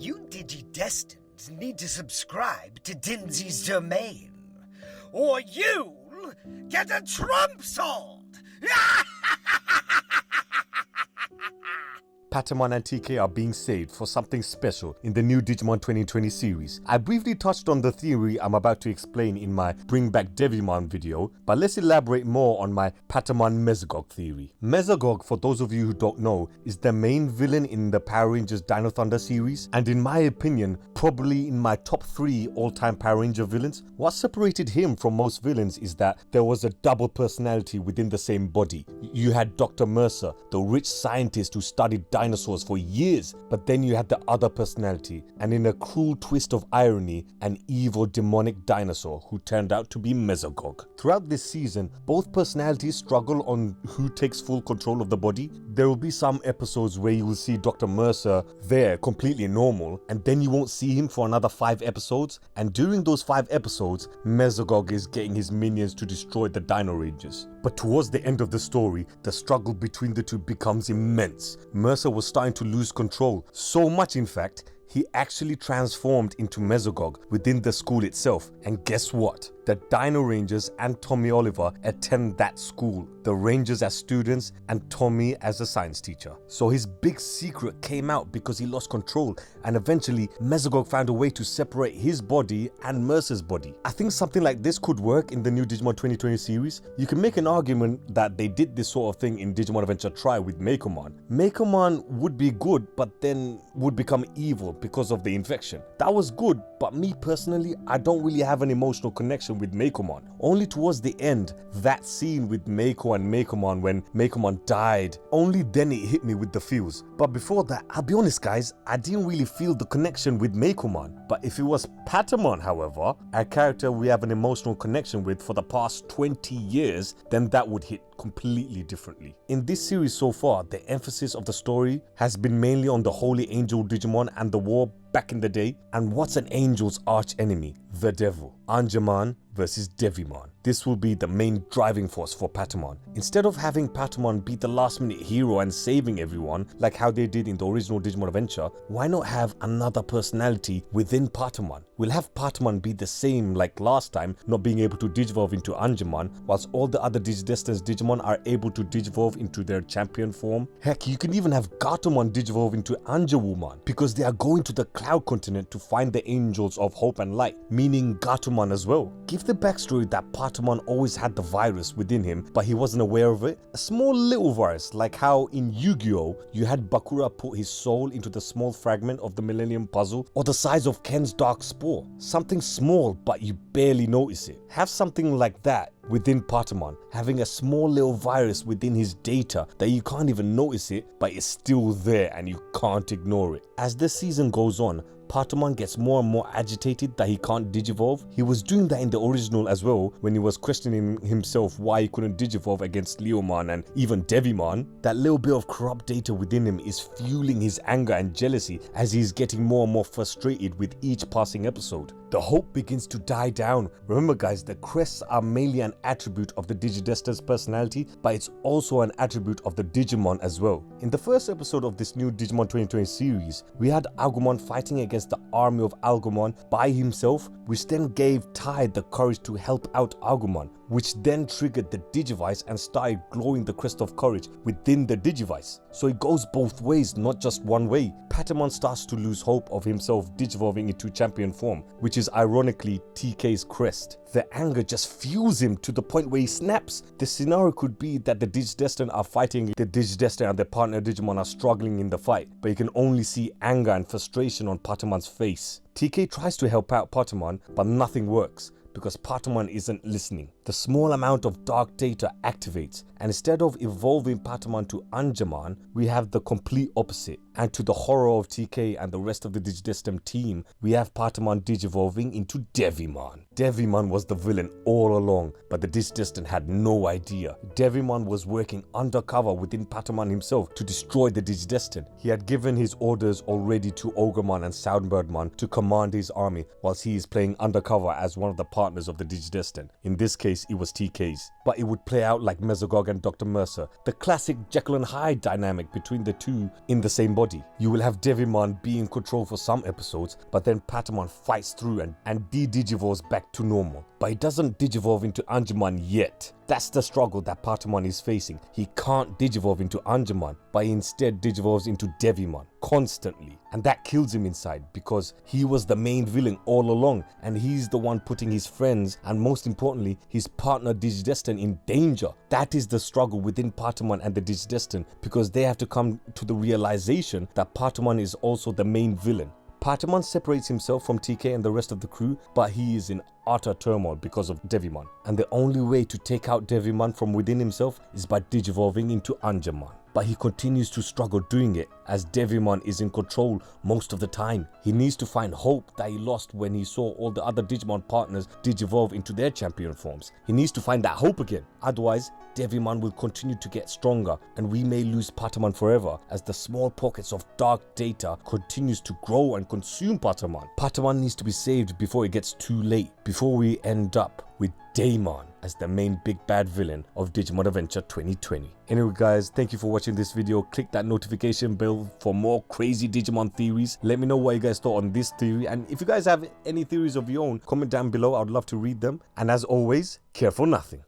You Digidestined need to subscribe to Dinsy's Domain, or you'll get a Trump sword! Patamon and TK are being saved for something special in the new Digimon 2020 series. I briefly touched on the theory I'm about to explain in my Bring Back Devimon video, but let's elaborate more on my Patamon Mesogog theory. Mesogog, for those of you who don't know, is the main villain in the Power Rangers Dino Thunder series, and in my opinion, probably in my top 3 all-time Power Ranger villains. What separated him from most villains is that there was a double personality within the same body. You had Dr. Mercer, the rich scientist who studied dinosaurs for years, but then you had the other personality, and in a cruel twist of irony, an evil demonic dinosaur who turned out to be Mesogog. Throughout this season, both personalities struggle on who takes full control of the body. There will be some episodes where you will see Dr. Mercer there completely normal, and then you won't see him for another 5 episodes, and during those 5 episodes, Mesogog is getting his minions to destroy the Dino Rangers. But towards the end of the story, the struggle between the two becomes immense. Mercer was starting to lose control, so much in fact, he actually transformed into Mesogog within the school itself. And guess what? The Dino Rangers and Tommy Oliver attend that school. The Rangers as students and Tommy as a science teacher. So his big secret came out because he lost control, and eventually Mesogog found a way to separate his body and Mercer's body. I think something like this could work in the new Digimon 2020 series. You can make an argument that they did this sort of thing in Digimon Adventure Tri with Mekomon. Mekomon would be good, but then would become evil because of the infection. That was good, but me personally, I don't really have an emotional connection with Mekomon. Only towards the end, that scene with Meiko and Mekomon when Mekomon died, only then it hit me with the feels. But before that, I'll be honest guys, I didn't really feel the connection with Mekomon. But if it was Patamon, however, a character we have an emotional connection with for the past 20 years, then that would hit completely differently. In this series so far, the emphasis of the story has been mainly on the Holy Angel Digimon and the war back in the day, and what's an angel's arch enemy? The devil. Angemon versus Devimon. This will be the main driving force for Patamon. Instead of having Patamon be the last minute hero and saving everyone like how they did in the original Digimon Adventure, why not have another personality within Patamon? We'll have Patamon be the same like last time, not being able to digivolve into Angemon, whilst all the other Digidestined Digimon are able to digivolve into their champion form. Heck, you can even have Gatomon digivolve into Angelwomon, because they are going to the Cloud Continent to find the Angels of Hope and Light, meaning Gatomon as well. Give the backstory that Patamon always had the virus within him, but he wasn't aware of it. A small little virus, like how in Yu-Gi-Oh! You had Bakura put his soul into the small fragment of the Millennium Puzzle, or the size of Ken's Dark Spore. Something small, but you barely notice it. Have something like that within Patamon, having a small little virus within his data that you can't even notice it, but it's still there and you can't ignore it. As the season goes on, Patamon gets more and more agitated that he can't digivolve. He was doing that in the original as well, when he was questioning himself why he couldn't digivolve against Leomon and even Devimon. That little bit of corrupt data within him is fueling his anger and jealousy as he's getting more and more frustrated with each passing episode. The hope begins to die down. Remember guys, the crests are mainly an attribute of the Digidestined's personality, but it's also an attribute of the Digimon as well. In the first episode of this new Digimon 2020 series, we had Agumon fighting against the army of Agumon by himself, which then gave Tai the courage to help out Agumon, which then triggered the Digivice and started glowing the crest of courage within the Digivice. So it goes both ways, not just one way. Patamon starts to lose hope of himself digivolving into champion form, which is ironically TK's crest. The anger just fuels him to the point where he snaps. The scenario could be that the Digidestined are fighting the Digidestined and their partner Digimon are struggling in the fight, but you can only see anger and frustration on Patamon's face. TK tries to help out Patamon, but nothing works because Patamon isn't listening. The small amount of dark data activates, and instead of evolving Patamon to Angemon, we have the complete opposite. And to the horror of TK and the rest of the Digidestined team, we have Patamon digivolving into Devimon. Devimon was the villain all along, but the Digidestined had no idea. Devimon was working undercover within Patamon himself to destroy the Digidestined. He had given his orders already to Ogremon and Soundbirdmon to command his army, whilst he is playing undercover as one of the partners of the Digidestined. In this case, case it was TK's. But it would play out like Mesogog and Dr. Mercer, the classic Jekyll and Hyde dynamic between the two in the same body. You will have Devimon be in control for some episodes, but then Patamon fights through and de-digivolves back to normal. But he doesn't digivolve into Angemon yet. That's the struggle that Patamon is facing. He can't digivolve into Angemon, but he instead digivolves into Devimon constantly. And that kills him inside because he was the main villain all along, and he's the one putting his friends and most importantly his partner Digidestin in danger. That is the struggle within Patamon and the Digidestin, because they have to come to the realization that Patamon is also the main villain. Patamon separates himself from TK and the rest of the crew, but he is in utter turmoil because of Devimon. And the only way to take out Devimon from within himself is by digivolving into Angemon. But he continues to struggle doing it as Devimon is in control most of the time. He needs to find hope that he lost when he saw all the other Digimon partners digivolve into their champion forms. He needs to find that hope again. Otherwise, Devimon will continue to get stronger and we may lose Patamon forever as the small pockets of dark data continues to grow and consume Patamon. Patamon needs to be saved before it gets too late, before we end up with Daemon as the main big bad villain of Digimon Adventure 2020. Anyway guys, thank you for watching this video. Click that notification bell for more crazy Digimon theories. Let me know what you guys thought on this theory, and if you guys have any theories of your own, comment down below. I'd love to read them. And as always, care for nothing.